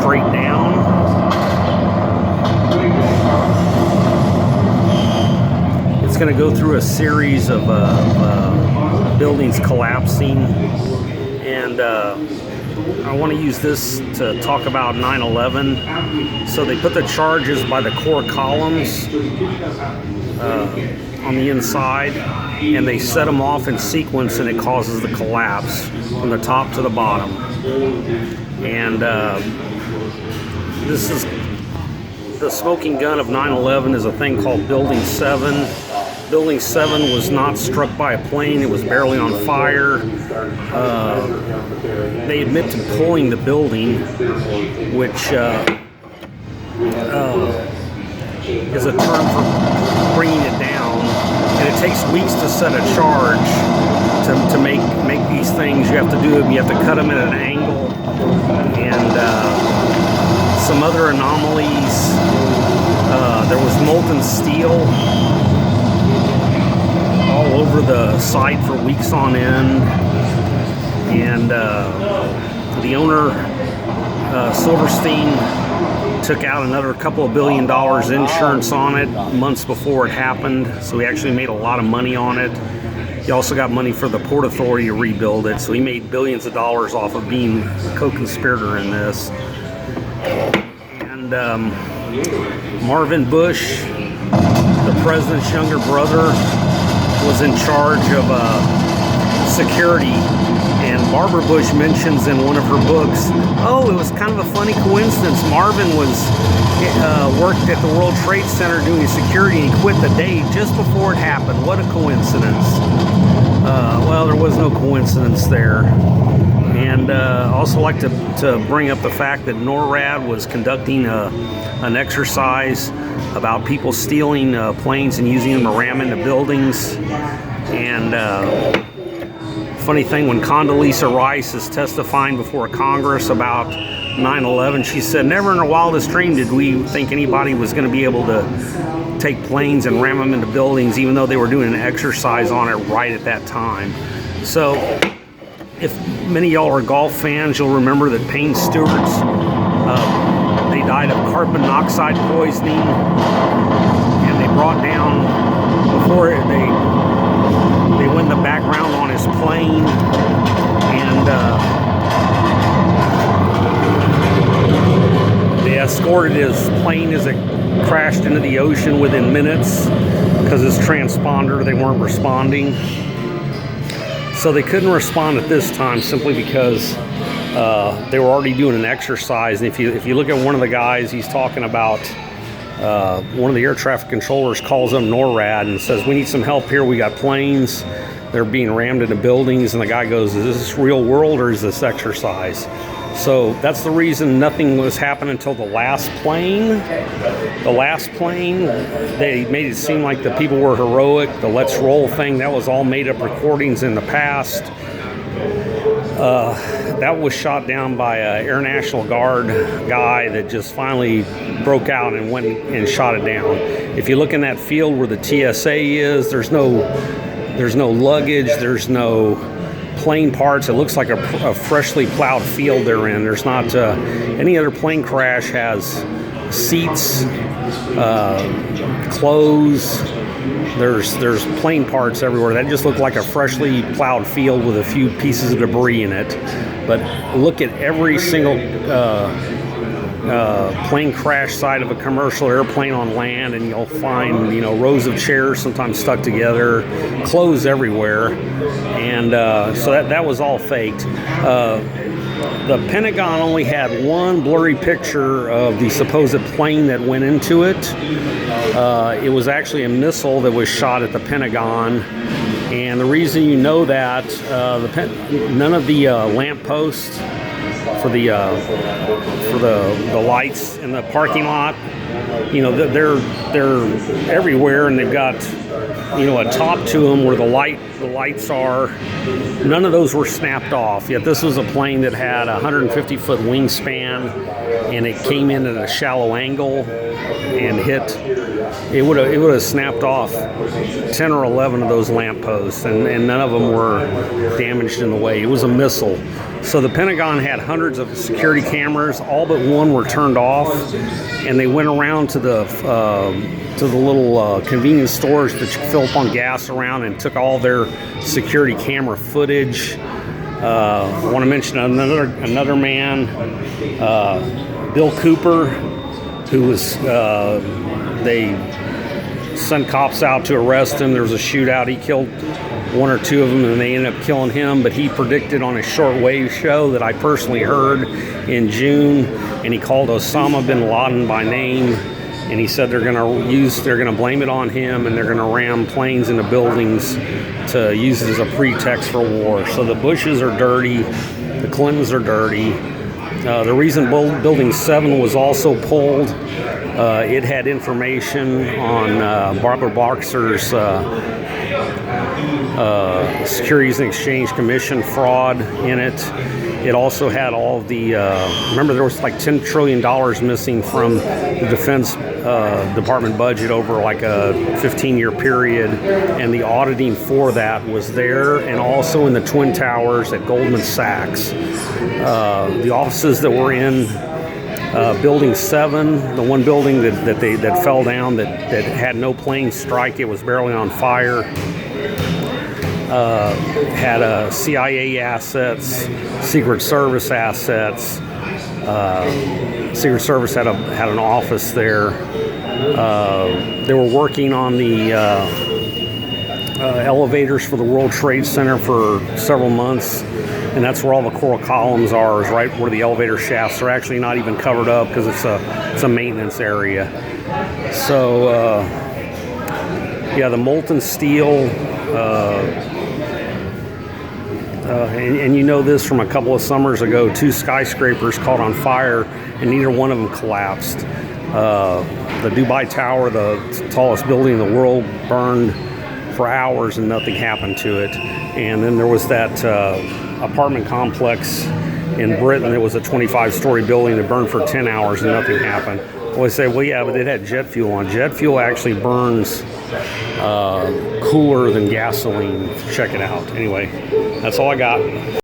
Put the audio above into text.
straight down. It's going to go through a series of buildings collapsing, and I want to use this to talk about 9/11. So they put the charges by the core columns on the inside, and they set them off in sequence, and it causes the collapse from the top to the bottom. And this is the smoking gun of 9/11 is a thing called Building 7. Building 7 was not struck by a plane. It was barely on fire. They admit to pulling the building, which is a term for bringing it down. And it takes weeks to set a charge to make these things. You have to do it. You have to cut them at an angle, and some other anomalies. There was molten steel all over the site for weeks on end, and the owner, Silverstein, took out another couple of $1 billion insurance on it months before it happened, so he actually made a lot of money on it. He also got money for the Port Authority to rebuild it, so he made billions of dollars off of being a co-conspirator in this. And Marvin Bush, the president's younger brother, was in charge of security, and Barbara Bush mentions in one of her books, oh, it was kind of a funny coincidence. Marvin worked at the World Trade Center doing security, and he quit the day just before it happened. What a coincidence. Well, there was no coincidence there. And I also like to bring up the fact that NORAD was conducting an exercise about people stealing planes and using them to ram into buildings. And funny thing, when Condoleezza Rice is testifying before Congress about 9/11, she said, never in our wildest dream did we think anybody was going to be able to take planes and ram them into buildings, even though they were doing an exercise on it right at that time. So if many of y'all are golf fans, you'll remember that Payne Stewart's, they died of carbon monoxide poisoning, and they brought down, before they went in the background on his plane, and they escorted his plane as it crashed into the ocean within minutes because his transponder, they weren't responding. So they couldn't respond at this time simply because they were already doing an exercise. And if you look at one of the guys, he's talking about one of the air traffic controllers calls them NORAD and says, we need some help here. We got planes. They're being rammed into buildings. And the guy goes, is this real world or is this exercise? So that's the reason nothing was happening until the last plane. The last plane, they made it seem like the people were heroic. The Let's Roll thing, that was all made up recordings in the past. That was shot down by an Air National Guard guy that just finally broke out and went and shot it down. If you look in that field where the TSA is, there's no luggage, there's no plane parts. It looks like a freshly plowed field they're in. There's not any other plane crash has seats, clothes. There's plane parts everywhere. That just looked like a freshly plowed field with a few pieces of debris in it. But look at every single plane crash site of a commercial airplane on land, and you'll find, rows of chairs sometimes stuck together, clothes everywhere, and so that was all faked. The Pentagon only had one blurry picture of the supposed plane that went into it. It was actually a missile that was shot at the Pentagon. And the reason you know that, none of the lamp posts for the lights in the parking lot, they're everywhere, and they've got a top to them where the lights are. None of those were snapped off. Yet this was a plane that had a 150-foot wingspan, and it came in at a shallow angle and hit it would have snapped off 10 or 11 of those lampposts, and none of them were damaged in the way. It was a missile. So the Pentagon had hundreds of security cameras. All but one were turned off, and they went around to the little convenience stores that you fill up on gas around and took all their security camera footage. I want to mention another man, Bill Cooper, who was they sent cops out to arrest him. There was a shootout. He killed one or two of them, and they ended up killing him. But he predicted on a shortwave show that I personally heard in June, and he called Osama bin Laden by name, and he said they're going to blame it on him, and they're going to ram planes into buildings to use it as a pretext for war. So the Bushes are dirty, the Clintons are dirty. The reason Building 7 was also pulled, it had information on Barbara Boxer's Securities and Exchange Commission fraud in it. It also had all of the, remember there was like $10 trillion missing from the Defense Department budget over like a 15-year period, and the auditing for that was there, and also in the Twin Towers at Goldman Sachs. The offices that were in Building 7, the one building that fell down that had no plane strike, it was barely on fire, had CIA assets, Secret Service assets. Secret Service had an office there. They were working on the elevators for the World Trade Center for several months, and that's where all the coral columns are, is right where the elevator shafts are actually not even covered up because it's a maintenance area. So yeah, the molten steel. And you know this from a couple of summers ago, 2 skyscrapers caught on fire and neither one of them collapsed. The Dubai Tower, the tallest building in the world, burned for hours and nothing happened to it. And then there was that apartment complex in Britain that was a 25-story building that burned for 10 hours and nothing happened. Well, they say, well, yeah, but it had jet fuel on. Jet fuel actually burns cooler than gasoline. Check it out. Anyway, that's all I got.